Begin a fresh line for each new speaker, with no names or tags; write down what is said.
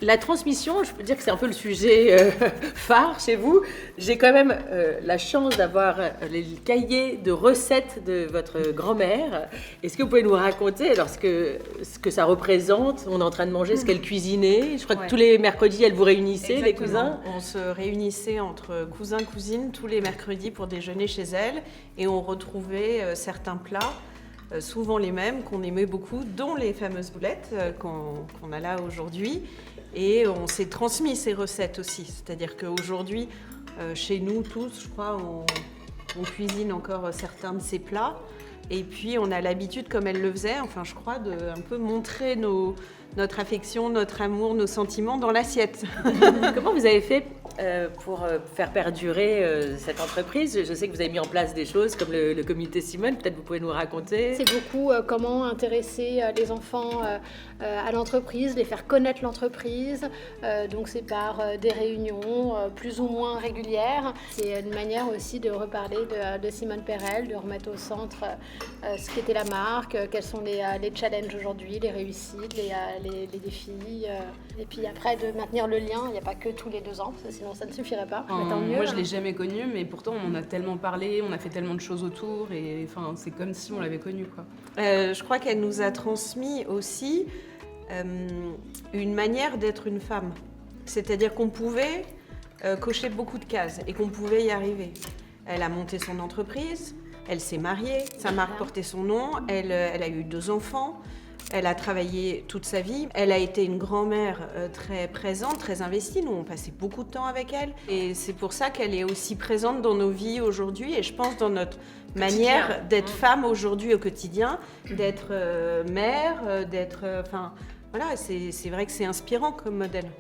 La transmission, je peux dire que c'est un peu le sujet phare chez vous. J'ai quand même la chance d'avoir les cahiers de recettes de votre grand-mère. Est-ce que vous pouvez nous raconter alors ce que ça représente? On est en train de manger ce qu'elle cuisinait. Je crois que tous les mercredis, elle vous réunissait,
Exactement.
les cousins.
On se réunissait entre cousins, cousines tous les mercredis pour déjeuner chez elle et on retrouvait certains plats. Souvent les mêmes qu'on aimait beaucoup, dont les fameuses boulettes qu'on a là aujourd'hui. Et on s'est transmis ces recettes aussi. C'est-à-dire qu'aujourd'hui, chez nous tous, je crois, on cuisine encore certains de ces plats. Et puis on a l'habitude, comme elle le faisait, enfin je crois, de un peu montrer notre affection, notre amour, nos sentiments dans l'assiette.
Comment vous avez fait pour faire perdurer cette entreprise? Je sais que vous avez mis en place des choses comme le comité Simone, peut-être vous pouvez nous raconter.
C'est beaucoup comment intéresser les enfants à l'entreprise, les faire connaître l'entreprise. Donc c'est par des réunions plus ou moins régulières. C'est une manière aussi de reparler de Simone Perel, de remettre au centre ce qu'était la marque, quels sont les challenges aujourd'hui, les réussites, les défis. Et puis après de maintenir le lien, il n'y a pas que tous les 2 ans, parce que sinon ça ne suffirait pas.
Enfin, moi je ne l'ai jamais connue, mais pourtant on en a tellement parlé, on a fait tellement de choses autour, et enfin, c'est comme si on l'avait connue, quoi.
Je crois qu'elle nous a transmis aussi une manière d'être une femme. C'est-à-dire qu'on pouvait cocher beaucoup de cases et qu'on pouvait y arriver. Elle a monté son entreprise, elle s'est mariée, sa marque portait son nom, elle a eu 2 enfants. Elle a travaillé toute sa vie. Elle a été une grand-mère très présente, très investie. Nous, on passait beaucoup de temps avec elle. Et c'est pour ça qu'elle est aussi présente dans nos vies aujourd'hui. Et je pense dans notre manière d'être femme aujourd'hui au quotidien, d'être mère, d'être... Enfin, voilà, c'est vrai que c'est inspirant comme modèle.